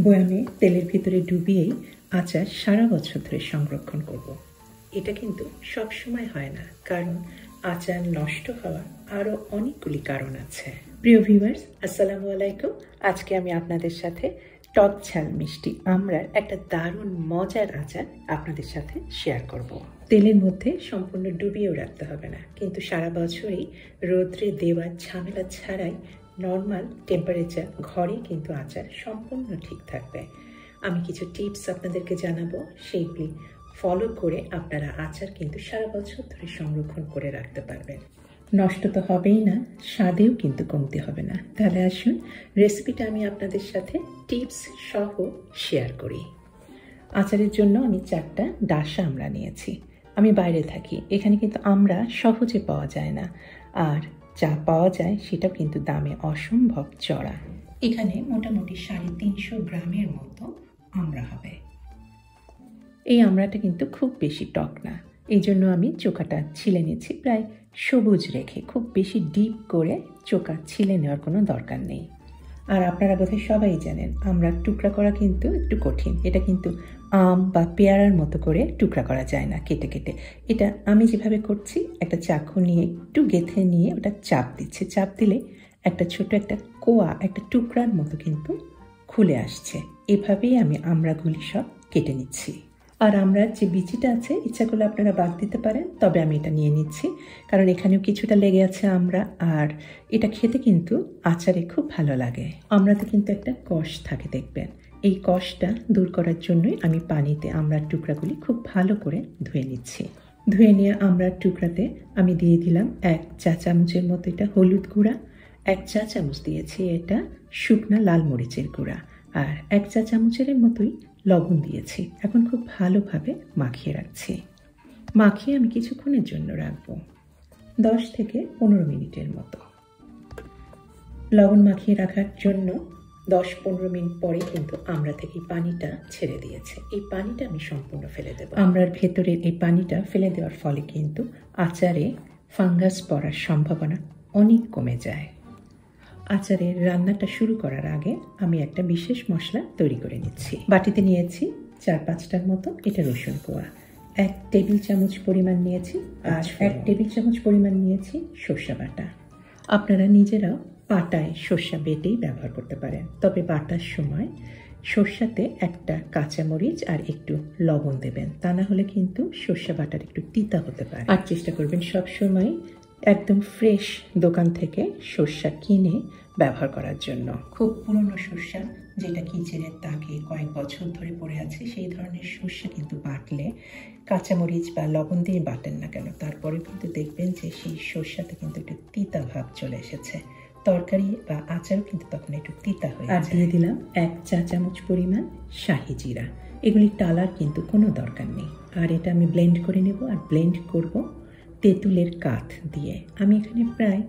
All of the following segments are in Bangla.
বয়ামে তেলের ভিতরে ডুবিয়েই আচার সারা বছর ধরে সংরক্ষণ করব। এটা কিন্তু সব সময় হয় না, কারণ আচার নষ্ট হওয়ার আরও অনেকগুলি কারণ আছে। প্রিয় ভিউয়ার্স, আসসালামু আলাইকুম। আজকে আমি আপনাদের সাথে টক ঝাল মিষ্টি আমড়ার একটা দারুণ মজার আচার আপনাদের সাথে শেয়ার করব। তেলের মধ্যে সম্পূর্ণ ডুবিয়েও রাখতে হবে না, কিন্তু সারা বছরই রোদ্রে দেওয়ার ঝামেলা ছাড়াই নর্মাল টেম্পারেচার ঘরে কিন্তু আচার সম্পূর্ণ ঠিক থাকবে। আমি কিছু টিপস আপনাদেরকে জানাবো, সেইগুলি ফলো করে আপনারা আচার কিন্তু সারা বছর ধরে সংরক্ষণ করে রাখতে পারবেন। নষ্ট তো হবেই না, স্বাদেও কিন্তু কমতে হবে না। তাহলে আসুন রেসিপিটা আমি আপনাদের সাথে টিপস সহ শেয়ার করি। আচারের জন্য আমি 4টা ডাসা আমড়া নিয়েছি। আমি বাইরে থাকি, এখানে কিন্তু আমড়া সহজে পাওয়া যায় না, আর যা পাওয়া যায় সেটাও কিন্তু দামে অসম্ভব চড়া। এখানে মোটামুটি 350 গ্রামের মতো আমড়া হবে। এই আমড়াটা কিন্তু খুব বেশি টক না, এই জন্য আমি চোকাটা ছিলে নিচ্ছি প্রায় সবুজ রেখে। খুব বেশি ডিপ করে চোকা ছিলে নেওয়ার কোনো দরকার নেই। আর আপনারা বোধহয় সবাই জানেন আমড়ার টুকরা করা কিন্তু একটু কঠিন। এটা কিন্তু আম বা পেয়ারার মতো করে টুকরা করা যায় না কেটে কেটে। এটা আমি যেভাবে করছি, একটা চাকু নিয়ে একটু গেঁথে নিয়ে ওটা চাপ দিচ্ছে। চাপ দিলে একটা ছোট একটা কোয়া, একটা টুকরার মতো কিন্তু খুলে আসছে। এভাবেই আমি আমড়াগুলি সব কেটে নিচ্ছি। আর আমড়ার যে বিচিটা আছে, ইচ্ছা করলে আপনারা বাদ দিতে পারেন, তবে আমি এটা নিয়ে নিচ্ছি, কারণ এখানেও কিছুটা লেগে আছে আমড়া। আর এটা খেতে কিন্তু আচারে খুব ভালো লাগে। আমড়াতে কিন্তু একটা কষ থাকে, দেখবেন। এই কষটা দূর করার জন্যই আমি পানিতে আমড়ার টুকরাগুলি খুব ভালো করে ধুয়ে নিচ্ছি। ধুয়ে নিয়ে আমড়ার টুকরাতে আমি দিয়ে দিলাম 1 চা চামচের মতো এটা হলুদ গুঁড়া, 1 চা চামচ দিয়েছি এটা শুকনা লাল মরিচের গুঁড়া, আর 1 চা চামচের মতোই লবণ দিয়েছি। এখন খুব ভালোভাবে মাখিয়ে রাখছি। মাখিয়ে আমি কিছুক্ষণের জন্য রাখবো, 10 থেকে 15 মিনিটের মতো। লবণ মাখিয়ে রাখার জন্য 10-15 মিনিট পরে কিন্তু আমড়া থেকে পানিটা ছেড়ে দিয়েছে। এই পানিটা আমি সম্পূর্ণ ফেলে দেব। আমড়ার ভেতরের এই পানিটা ফেলে দেওয়ার ফলে কিন্তু আচারে ফাঙ্গাস পড়ার সম্ভাবনা অনেক কমে যায়। আচারের রান্নাটা শুরু করার আগে আমি একটা বিশেষ মশলা তৈরি করে নিচ্ছি। বাটিতে নিয়েছি 4-5টার মতো এটা রসুন কোয়া, 1 টেবিল চামচ পরিমাণ নিয়েছি, আর 1 টেবিল চামচ পরিমাণ নিয়েছি সর্ষে বাটা। আপনারা নিজেরাও পাটায় সর্ষা বেটেই ব্যবহার করতে পারেন, তবে বাটার সময় সর্ষাতে একটা কাঁচামরিচ আর একটু লবণ দেবেন, তা না হলে কিন্তু সর্ষা বাটার একটু তিতা হতে পারে। আর চেষ্টা করবেন সব সময় একদম ফ্রেশ দোকান থেকে সর্ষা কিনে ব্যবহার করার জন্য। খুব পুরনো সর্ষা, যেটা কিচেনের তাকে কয়েক বছর ধরে পড়ে আছে, সেই ধরনের সর্ষা কিন্তু বাটলে, কাঁচামরিচ বা লবণ দিয়ে বাটেন না কেন, তারপরে কিন্তু দেখবেন যে সেই সর্ষাতে কিন্তু একটু তিতা ভাব চলে এসেছে। তরকারি বা আচারও কিন্তু তখন একটু তিতা হয়ে যায়। আর দিয়ে দিলাম 1 চা চামচ পরিমাণ শাহি জিরা। এগুলি টালার কিন্তু কোনো দরকার নেই। আর এটা আমি ব্লেন্ড করে নেব, আর ব্লেন্ড করব তেঁতুলের কাঠ দিয়ে। আমি এখানে প্রায়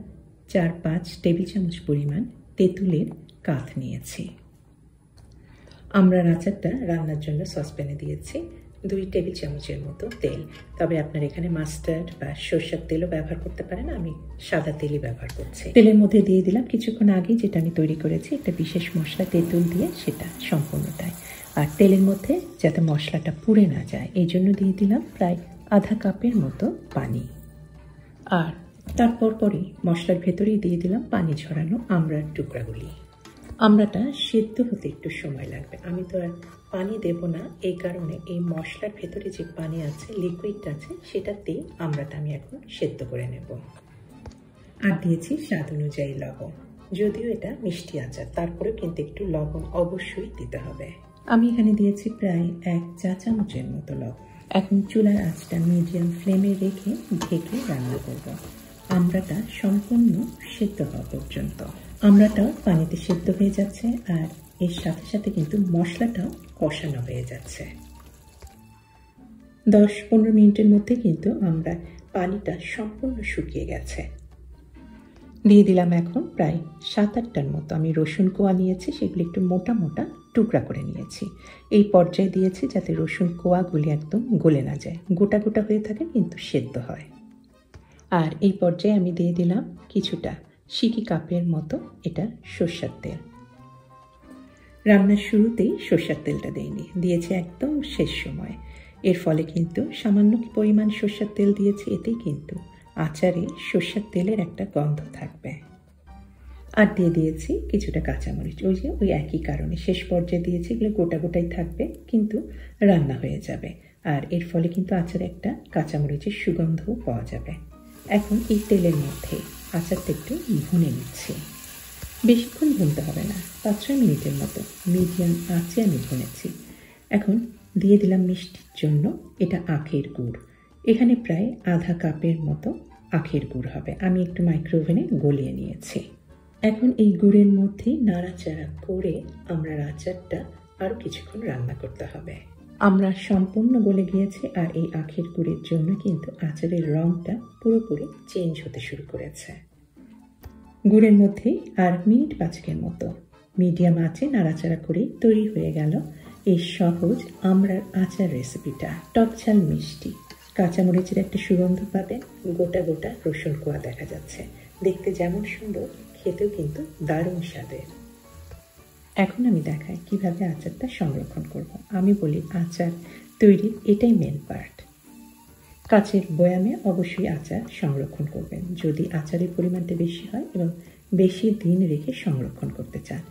4-5 টেবিল চামচ পরিমাণ তেঁতুলের কাঠ নিয়েছি। আমড়ার আচারটা রান্নার জন্য সসপ্যানে দিয়েছি 2 টেবিল চামচের মতো তেল, তবে আপনার এখানে মাস্টার্ড বা সরষের তেলও ব্যবহার করতে পারেন। আমি সাদা তেলই ব্যবহার করছি। তেলের মধ্যে দিয়ে দিলাম কিছুক্ষণ আগে যেটা আমি তৈরি করেছি, একটা বিশেষ মশলা তেঁতুল দিয়ে, সেটা সম্পূর্ণটাই। আর তেলের মধ্যে যাতে মশলাটা পুড়ে না যায়, এই জন্য দিয়ে দিলাম প্রায় আধা কাপের মতো পানি। আর তারপর পরই মশলার ভেতরেই দিয়ে দিলাম পানি ঝরানো আমড়ার টুকরাগুলি। আমড়াটা সেদ্ধ হতে একটু সময় লাগবে, আমি তো আর পানি দেব না, এই কারণে এই মশলার ভেতরে যে পানি আছে, লিকুইডটা আছে, সেটাতেই আমড়াটা আমি এখন সেদ্ধ করে নেব। আর দিয়েছি স্বাদ অনুযায়ী লবণ। যদিও এটা মিষ্টি আচার, তারপরেও কিন্তু একটু লবণ অবশ্যই দিতে হবে। আমি এখানে দিয়েছি প্রায় 1 চা চামচের মতো লবণ। এখন চুলার আঁচটা মিডিয়াম ফ্লেমে রেখে ঢেকে রান্না করব, আমড়াটা সম্পূর্ণ সেদ্ধ হওয়া পর্যন্ত। আমড়াটাও পানিতে সেদ্ধ হয়ে যাচ্ছে, আর এর সাথে সাথে কিন্তু মশলাটাও কষানো হয়ে যাচ্ছে। 10-15 মিনিটের মধ্যে কিন্তু আমরা পানিটা সম্পূর্ণ শুকিয়ে গেছে। দিয়ে দিলাম এখন প্রায় 7-8টার মতো আমি রসুন কোয়া নিয়েছি, সেগুলি একটু মোটা মোটা টুকরা করে নিয়েছি। এই পর্যায়ে দিয়েছি যাতে রসুন কোয়াগুলি একদম গলে না যায়, গোটা গোটা হয়ে থাকে কিন্তু সেদ্ধ হয়। আর এই পর্যায়ে আমি দিয়ে দিলাম কিছুটা সিকি কাপের মতো এটা সর্ষের তেল। রান্নার শুরুতেই সর্ষের তেলটা দেইনি, দিয়েছি একদম শেষ সময়। এর ফলে কিন্তু সামান্য পরিমাণ সর্ষের তেল দিয়েছি, এতেই কিন্তু আচারে সর্ষের তেলের একটা গন্ধ থাকবে। আর দিয়ে দিয়েছি কিছুটা কাঁচামরিচ, ওই একই কারণে শেষ পর্যায়ে দিয়েছি। এগুলো গোটা গোটাই থাকবে কিন্তু রান্না হয়ে যাবে, আর এর ফলে কিন্তু আচারে একটা কাঁচামরিচের সুগন্ধও পাওয়া যাবে। এখন এই তেলের মধ্যে আচারটা একটু ভুনে নিচ্ছি। বেশিক্ষণ ভুনতে হবে না, 5-6 মিনিটের মতো মিডিয়াম আঁচে আমি ভুনেছি। এখন দিয়ে দিলাম মিষ্টির জন্য এটা আখের গুড়। এখানে প্রায় আধা কাপের মতো আখের গুড় হবে, আমি একটু মাইক্রোওভেনে গলিয়ে নিয়েছি। এখন এই গুড়ের মধ্যেই নাড়াচাড়া করে আমরা আচারটা আরও কিছুক্ষণ রান্না করতে হবে। আমরা সম্পূর্ণ গলে গিয়েছে, আর এই আখের গুড়ের জন্য কিন্তু আচারের রঙটা পুরোপুরি চেঞ্জ হতে শুরু করেছে। গুড়ের মধ্যেই আর মিনিট 5 মতো মিডিয়াম আঁচে নাড়াচাড়া করে তৈরি হয়ে গেল এই সহজ আমড়ার আচার রেসিপিটা। টক ঝাল মিষ্টি, কাঁচামরিচের একটা সুগন্ধ পাবেন, গোটা গোটা রসুন কোয়া দেখা যাচ্ছে। দেখতে যেমন সুন্দর, খেতেও কিন্তু দারুণ স্বাদের। এখন আমি দেখাই কিভাবে আচারটা সংরক্ষণ করব। আমি বলি আচার তৈরির এটাই মেন পার্ট। কাচের বয়ামে অবশ্যই আচার সংরক্ষণ করবেন যদি আচারের পরিমাণটা বেশি হয় এবং বেশি দিন রেখে সংরক্ষণ করতে চান।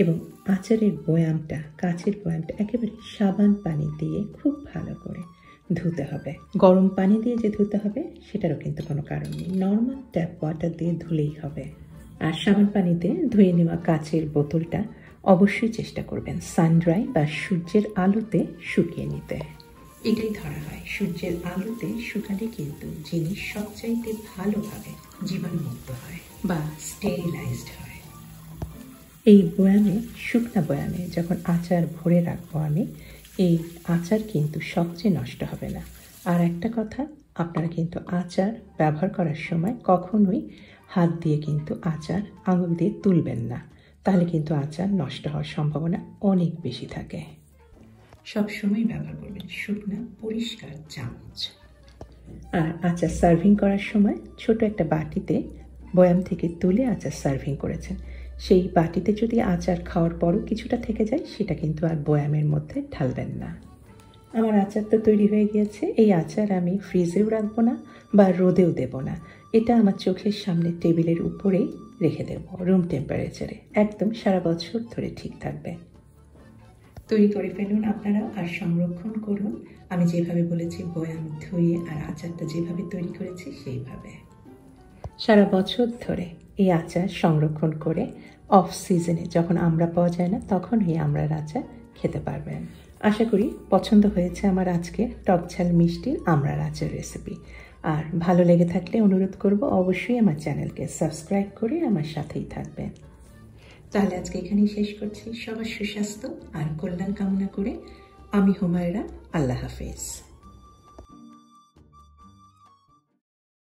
এবং আচারের বয়ামটা, কাচের বয়ামটা একেবারে সাবান পানি দিয়ে খুব ভালো করে ধুতে হবে। গরম পানি দিয়ে যে ধুতে হবে সেটারও কিন্তু কোনো কারণ নেই, নর্মাল ট্যাপ ওয়াটার দিয়ে ধুলেই হবে। আর সাবান পানিতে ধুয়ে নেওয়া কাচের বোতলটা অবশ্যই চেষ্টা করবেন সানড্রাই বা সূর্যের আলোতে শুকিয়ে নিতে। এটাই ধরা হয়, সূর্যের আলোতে শুকালে কিন্তু জিনিস সবচাইতে ভালোভাবে জীবাণুমুক্ত হয় বা স্টেরিলাইজড হয়। এই বয়ামে, শুকনা বয়ামে যখন আচার ভরে রাখবো আমি, এই আচার কিন্তু সবচেয়ে নষ্ট হবে না। আর একটা কথা, আপনারা কিন্তু আচার ব্যবহার করার সময় কখনোই হাত দিয়ে কিন্তু আচার আঙুল দিয়ে তুলবেন না, তাহলে কিন্তু আচার নষ্ট হওয়ার সম্ভাবনা অনেক বেশি থাকে। সবসময় ব্যবহার করবেন শুকনা পরিষ্কার চামচ। আর আচার সার্ভিং করার সময় ছোট একটা বাটিতে বয়াম থেকে তুলে আচার সার্ভিং করেছেন, সেই বাটিতে যদি আচার খাওয়ার পরও কিছুটা থেকে যায় সেটা কিন্তু আর বয়ামের মধ্যে ঢালবেন না। আমার আচার তো তৈরি হয়ে গিয়েছে। এই আচার আমি ফ্রিজেও রাখবো না বা রোদেও দেব না, এটা আমার চোখের সামনে টেবিলের উপরেই রেখে দেব রুম টেম্পারেচারে, একদম সারা বছর ধরে ঠিক থাকবে। তৈরি করে ফেলুন আপনারা আর সংরক্ষণ করুন আমি যেভাবে বলেছি, বয়াম ধুয়ে আর আচারটা যেভাবে তৈরি করেছি সেইভাবে। সারা বছর ধরে এই আচার সংরক্ষণ করে অফ সিজনে যখন আমরা পাওয়া যায় না তখন এই আমড়ার আচার খেতে পারবেন। আশা করি পছন্দ হয়েছে আমার আজকে টক ঝাল মিষ্টির আমড়ার আচার রেসিপি। আর ভালো লেগে থাকলে অনুরোধ করব অবশ্যই আমার চ্যানেলকে সাবস্ক্রাইব করে আমার সাথেই থাকবেন। তাহলে আজকে এখানেই শেষ করছি। সবার সুস্বাস্থ্য আর কল্যাণ কামনা করে আমি হুমায়রা, আল্লাহ হাফেজ।